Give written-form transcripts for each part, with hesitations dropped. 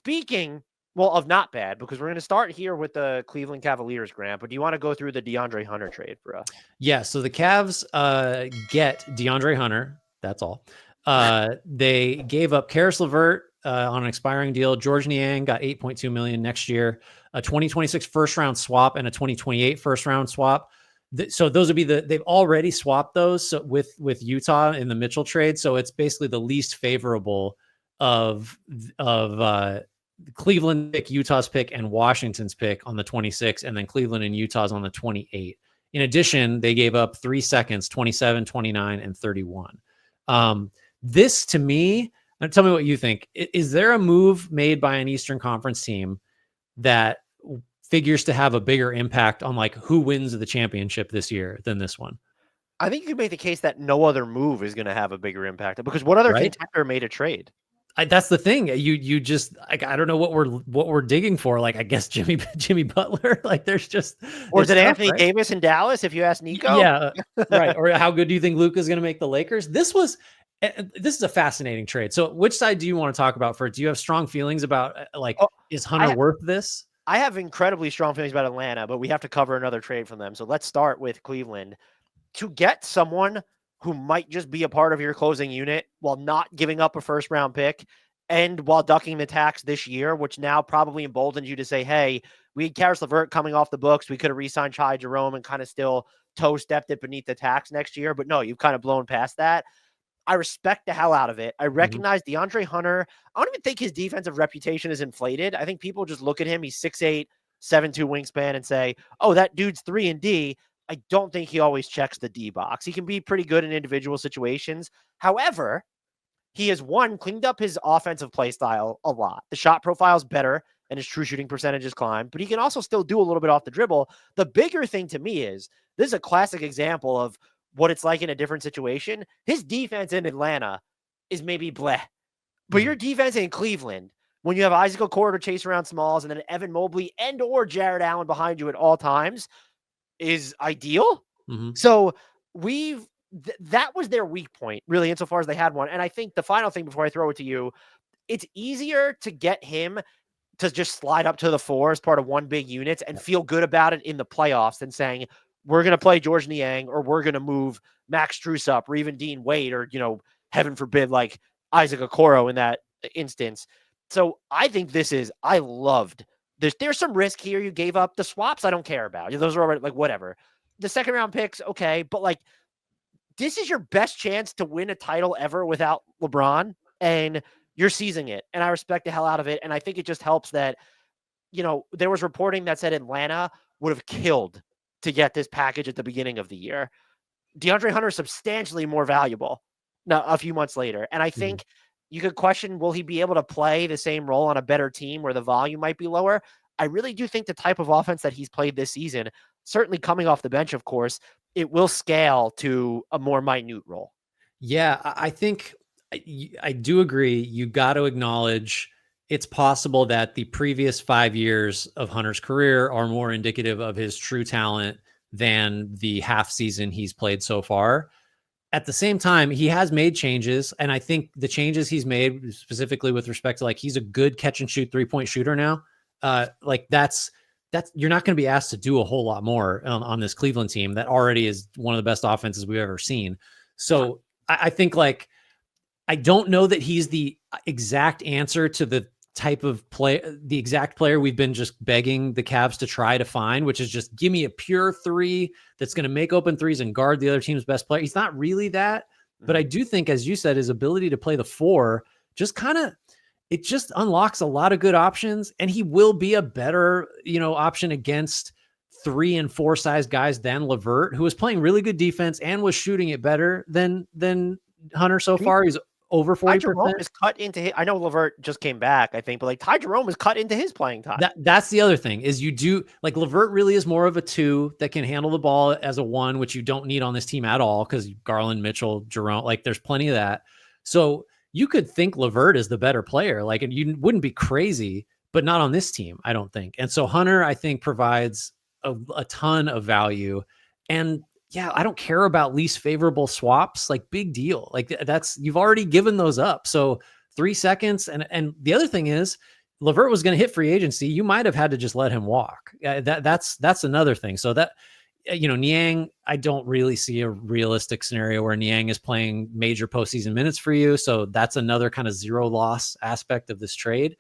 speaking, well, of not bad, because we're going to start here with the Cleveland Cavaliers, Grant, but do you want to go through the DeAndre Hunter trade for us? Yeah, so the Cavs get DeAndre Hunter. That's all. They gave up Karis LeVert on an expiring deal. George Niang got $8.2 million next year, a 2026 first round swap, and a 2028 first round swap. So those would be they've already swapped those with Utah in the Mitchell trade. So it's basically the least favorable of Cleveland pick, Utah's pick, and Washington's pick on the 26, and then Cleveland and Utah's on the 28. In addition, they gave up 3 seconds, 27, 29, and 31. This to me, tell me what you think. Is there a move made by an Eastern Conference team that figures to have a bigger impact on like who wins the championship this year than this one? I think you could make the case that no other move is going to have a bigger impact, because what other contender made a trade? That's the thing. You just like, I don't know what we're digging for. Like, I guess Jimmy Butler. Like, there's just, or is it Anthony Davis in Dallas? If you ask Nico, yeah, right. Or how good do you think Luka's going to make the Lakers? This is a fascinating trade. So, which side do you want to talk about first? Do you have strong feelings about is Hunter worth this? I have incredibly strong feelings about Atlanta, but we have to cover another trade from them. So let's start with Cleveland. To get someone who might just be a part of your closing unit while not giving up a first round pick and while ducking the tax this year, which now probably emboldens you to say, hey, we had Karis LeVert coming off the books. We could have re-signed Ty Jerome and kind of still toe-stepped it beneath the tax next year. But no, you've kind of blown past that. I respect the hell out of it. I recognize DeAndre Hunter. I don't even think his defensive reputation is inflated. I think people just look at him. He's 6'8", 7'2" wingspan and say, oh, that dude's 3-and-D. I don't think he always checks the D box. He can be pretty good in individual situations. However, he has cleaned up his offensive play style a lot. The shot profile is better and his true shooting percentages climb, but he can also still do a little bit off the dribble. The bigger thing to me is this is a classic example of what it's like in a different situation. His defense in Atlanta is maybe bleh, but your defense in Cleveland, when you have Isaac Okoro to chase around smalls and then Evan Mobley and or Jared Allen behind you at all times, is ideal. So that was their weak point, really, insofar as they had one. And I think the final thing before I throw it to you, it's easier to get him to just slide up to the 4 as part of one big unit and feel good about it in the playoffs than saying, we're going to play George Niang or we're going to move Max Strus up or even Dean Wade or, heaven forbid, like Isaac Okoro in that instance. So I think I loved There's some risk here. You gave up the swaps. I don't care about. Those are already like whatever. The second round picks, okay, but like this is your best chance to win a title ever without LeBron, and you're seizing it. And I respect the hell out of it. And I think it just helps that there was reporting that said Atlanta would have killed to get this package at the beginning of the year. DeAndre Hunter is substantially more valuable now a few months later, and I think. You could question, will he be able to play the same role on a better team where the volume might be lower? I really do think the type of offense that he's played this season, certainly coming off the bench, of course, it will scale to a more minute role. Yeah, I think I do agree. You got to acknowledge it's possible that the previous 5 years of Hunter's career are more indicative of his true talent than the half season he's played so far. At the same time, he has made changes, and I think the changes he's made, specifically with respect to like he's a good catch and shoot 3-point shooter now. Like that's you're not going to be asked to do a whole lot more on this Cleveland team that already is one of the best offenses we've ever seen. So I think like I don't know that he's the exact answer to the type of play, the exact player we've been just begging the Cavs to try to find, which is just give me a pure 3 that's going to make open threes and guard the other team's best player. He's not really that, but I do think, as you said, his ability to play the 4 just it just unlocks a lot of good options, and he will be a better, option against 3 and 4 size guys than LeVert, who was playing really good defense and was shooting it better than Hunter so far. He's over 40%. Ty Jerome is cut into his. I know LeVert just came back, I think, but like Ty Jerome is cut into his playing time. That's the other thing is you do like LeVert really is more of a 2 that can handle the ball as a 1, which you don't need on this team at all because Garland, Mitchell, Jerome, like there's plenty of that. So you could think LeVert is the better player, like, and you wouldn't be crazy, but not on this team, I don't think. And so Hunter, I think, provides a ton of value. And yeah, I don't care about least favorable swaps, like big deal. Like you've already given those up. So 3 seconds. And the other thing is LeVert was going to hit free agency, you might have had to just let him walk. That's another thing. So that, Niang, I don't really see a realistic scenario where Niang is playing major postseason minutes for you. So that's another kind of zero loss aspect of this trade.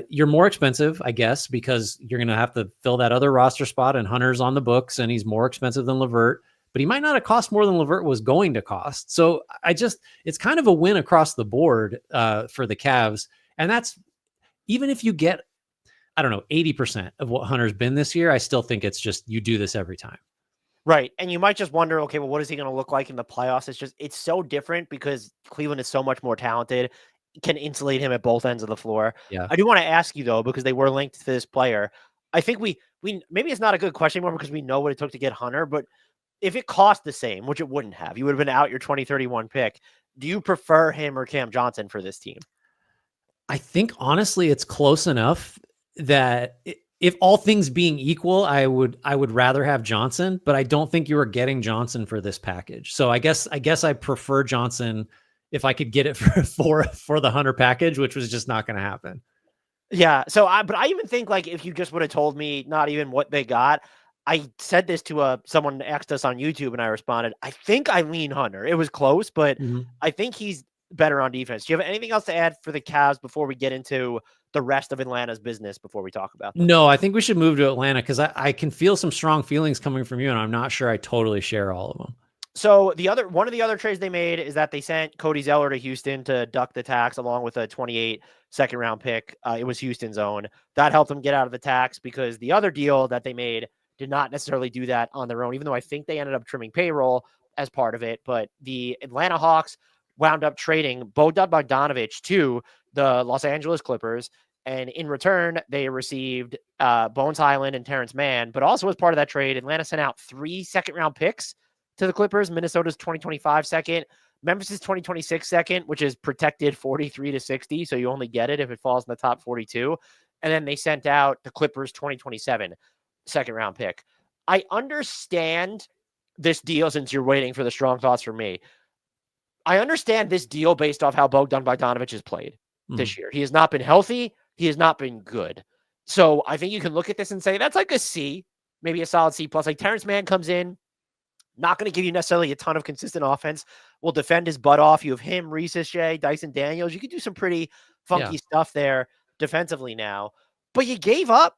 You're more expensive, I guess, because you're going to have to fill that other roster spot, and Hunter's on the books and he's more expensive than LeVert, but he might not have cost more than LeVert was going to cost. So it's kind of a win across the board for the Cavs. And that's, even if you get, I don't know, 80% of what Hunter's been this year, I still think it's just, you do this every time. Right. And you might just wonder, okay, well, what is he going to look like in the playoffs? It's so different because Cleveland is so much more talented, can insulate him at both ends of the floor. Yeah. I do want to ask you, though, because they were linked to this player. I think we maybe it's not a good question anymore because we know what it took to get Hunter, but if it cost the same, which it wouldn't have, you would have been out your 2031 pick. Do you prefer him or Cam Johnson for this team? I think honestly, it's close enough that if all things being equal, I would rather have Johnson, but I don't think you are getting Johnson for this package. So I guess I prefer Johnson if I could get it for the Hunter package, which was just not going to happen. Yeah. So but I even think like if you just would have told me not even what they got, I said this to someone asked us on YouTube and I responded, I think I lean Hunter. It was close, but I think he's better on defense. Do you have anything else to add for the Cavs before we get into the rest of Atlanta's business before we talk about them? No, I think we should move to Atlanta because I can feel some strong feelings coming from you, and I'm not sure I totally share all of them. So one of the other trades they made is that they sent Cody Zeller to Houston to duck the tax along with a 28 second round pick. It was Houston's own. That helped them get out of the tax because the other deal that they made did not necessarily do that on their own, even though I think they ended up trimming payroll as part of it. But the Atlanta Hawks wound up trading Bogdan Bogdanovic to the Los Angeles Clippers. And in return, they received Bones Highland and Terrence Mann. But also as part of that trade, Atlanta sent out 3 second round picks to the Clippers, Minnesota's 2025 second, Memphis's 2026 second, which is protected 43-60. So you only get it if it falls in the top 42. And then they sent out the Clippers 2027 second round pick. I understand this deal since you're waiting for the strong thoughts from me. I understand this deal based off how Bogdan Bogdanovic has played this year. He has not been healthy. He has not been good. So I think you can look at this and say that's like a C, maybe a solid C plus. Like Terrence Mann comes in, not going to give you necessarily a ton of consistent offense. Will defend his butt off. You have him, Reese Shea, Dyson Daniels. You can do some pretty funky stuff there defensively now. But you gave up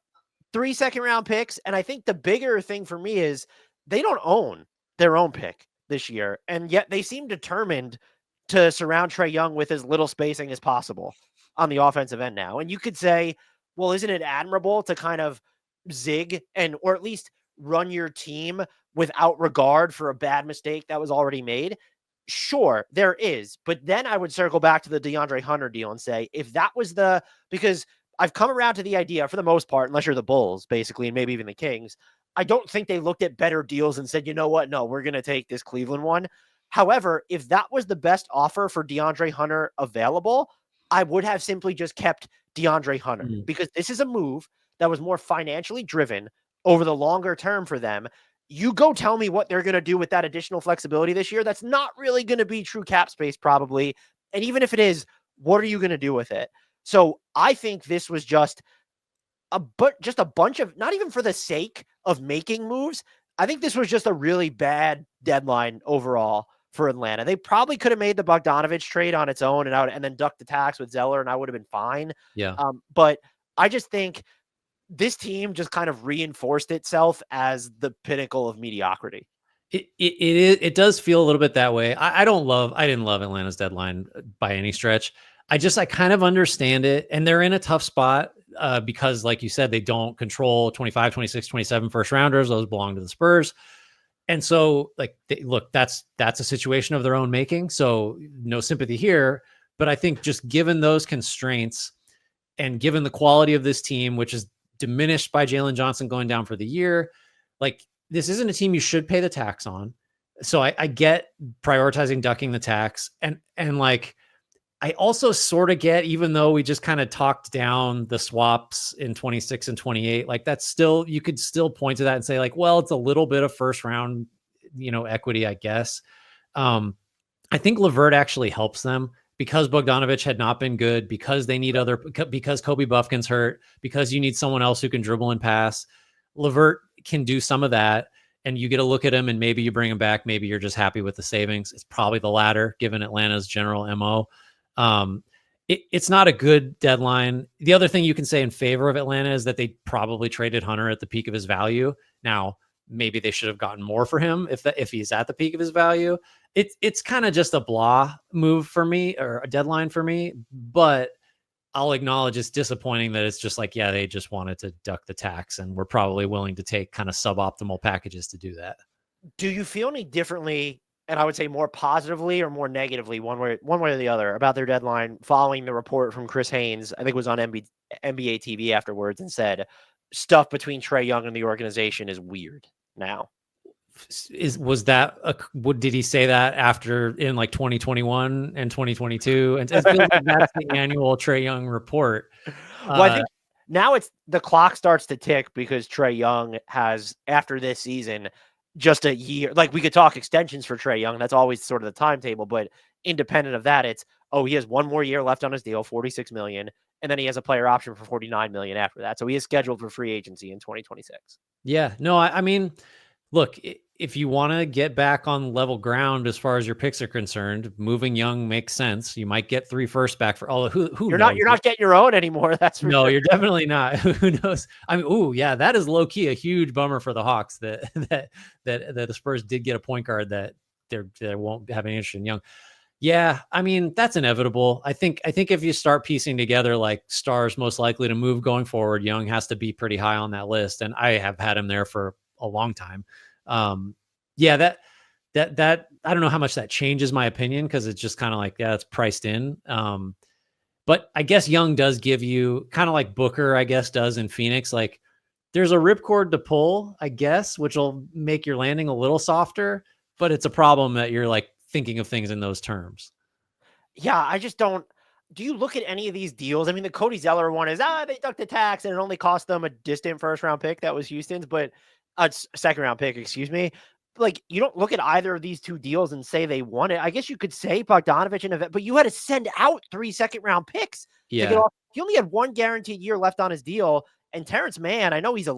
3 second round picks. And I think the bigger thing for me is they don't own their own pick this year. And yet they seem determined to surround Trae Young with as little spacing as possible on the offensive end now. And you could say, well, isn't it admirable to kind of zig or at least run your team without regard for a bad mistake that was already made? Sure, there is. But then I would circle back to the DeAndre Hunter deal and say, if that was because I've come around to the idea for the most part, unless you're the Bulls, basically, and maybe even the Kings, I don't think they looked at better deals and said, you know what? No, we're going to take this Cleveland one. However, if that was the best offer for DeAndre Hunter available, I would have simply just kept DeAndre Hunter because this is a move that was more financially driven over the longer term for them. You go tell me what they're going to do with that additional flexibility this year. That's not really going to be true cap space probably. And even if it is, what are you going to do with it? So I think this was just a bunch of, not even for the sake of making moves. I think this was just a really bad deadline overall for Atlanta. They probably could have made the Bogdanovic trade on its own and then ducked the tax with Zeller, and I would have been fine. Yeah. But I just think this team just kind of reinforced itself as the pinnacle of mediocrity. It does feel a little bit that way. I didn't love Atlanta's deadline by any stretch. I kind of understand it. And they're in a tough spot because like you said, they don't control 25, 26, 27 first rounders. Those belong to the Spurs. And so like, look, that's a situation of their own making. So no sympathy here, but I think just given those constraints and given the quality of this team, which is diminished by Jalen Johnson going down for the year, like this isn't a team you should pay the tax on. So I get prioritizing ducking the tax and like, I also sort of get, even though we just kind of talked down the swaps in 26 and 28, like that's still, you could still point to that and say like, well, it's a little bit of first round, equity, I guess. I think LeVert actually helps them because Bogdanovic had not been good, because they need because Kobe Buffkin's hurt, because you need someone else who can dribble and pass. LeVert can do some of that, and you get a look at him, and maybe you bring him back. Maybe you're just happy with the savings. It's probably the latter, given Atlanta's general MO. It's not a good deadline. The other thing you can say in favor of Atlanta is that they probably traded Hunter at the peak of his value. Now, maybe they should have gotten more for him if he's at the peak of his value. It's kind of just a blah move for me, or a deadline for me, but I'll acknowledge it's disappointing that it's just like, yeah, they just wanted to duck the tax, and we're probably willing to take kind of suboptimal packages to do that. Do you feel any differently, and I would say more positively or more negatively, one way or the other, about their deadline following the report from Chris Haynes? I think it was on NBA TV afterwards, and said stuff between Trae Young and the organization is weird now. Did he say that after in like 2021 and 2022? And it feels like that's the annual Trae Young report. Well, I think now the clock starts to tick, because Trae Young has, after this season, just a year. Like, we could talk extensions for Trae Young. That's always sort of the timetable, but independent of that, it's, he has one more year left on his deal, $46 million. And then he has a player option for $49 million after that. So he is scheduled for free agency in 2026. Yeah, no, I mean, look, if you want to get back on level ground as far as your picks are concerned, moving Young makes sense. You might get 3 first back for all. Who you're not getting your own anymore. That's for no, sure. You're definitely not. Who knows? I mean, yeah, that is low key a huge bummer for the Hawks that the Spurs did get a point guard that they won't have any interest in Young. Yeah, I mean, that's inevitable. I think if you start piecing together like stars most likely to move going forward, Young has to be pretty high on that list, and I have had him there for a long time. Yeah, that I don't know how much that changes my opinion, because it's just kind of like, yeah, it's priced in. But I guess Young does give you kind of like Booker, I guess, does in Phoenix. Like, there's a ripcord to pull, I guess, which will make your landing a little softer, but it's a problem that you're like thinking of things in those terms. Yeah, I just don't. Do you look at any of these deals? I mean, the Cody Zeller one is, they ducked the tax and it only cost them a distant first round pick. That was Houston's, but a second round pick, excuse me. Like, you don't look at either of these two deals and say they won it. I guess you could say Bogdanovic and but you had to send out 3 second-round picks. Yeah. To get off. He only had 1 guaranteed year left on his deal. And Terrence Mann, I know he's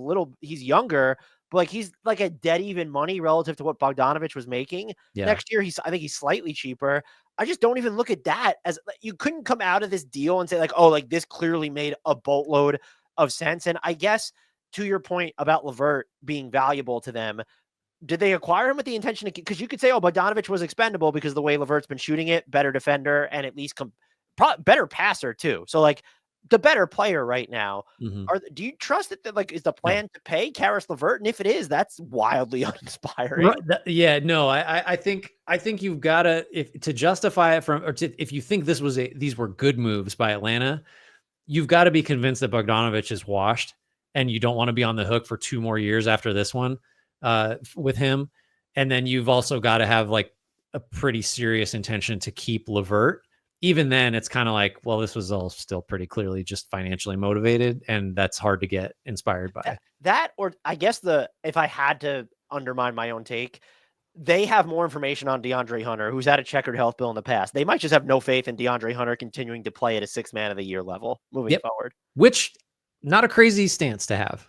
younger, but like, he's like a dead even money relative to what Bogdanovic was making. Yeah. Next year, I think he's slightly cheaper. I just don't even look at that as, you couldn't come out of this deal and say like, oh, like this clearly made a boatload of sense. And I guess to your point about LeVert being valuable to them, did they acquire him with the intention of, because you could say, oh, Bogdanovic was expendable because the way LeVert's been shooting it, better defender, and at least better passer too. So like the better player right now. Mm-hmm. Do you trust that? Like, is the plan to pay Caris LeVert? And if it is, that's wildly uninspiring. Yeah, no, I think you've got to justify it if you think these were good moves by Atlanta, you've got to be convinced that Bogdanovic is washed, and you don't want to be on the hook for 2 more years after this one with him. And then you've also got to have like a pretty serious intention to keep LeVert. Even then, it's kind of like, well, this was all still pretty clearly just financially motivated, and that's hard to get inspired by. That, or I guess if I had to undermine my own take, they have more information on DeAndre Hunter, who's had a checkered health bill in the past. They might just have no faith in DeAndre Hunter continuing to play at a 6th man of the year level moving forward. Which, not a crazy stance to have.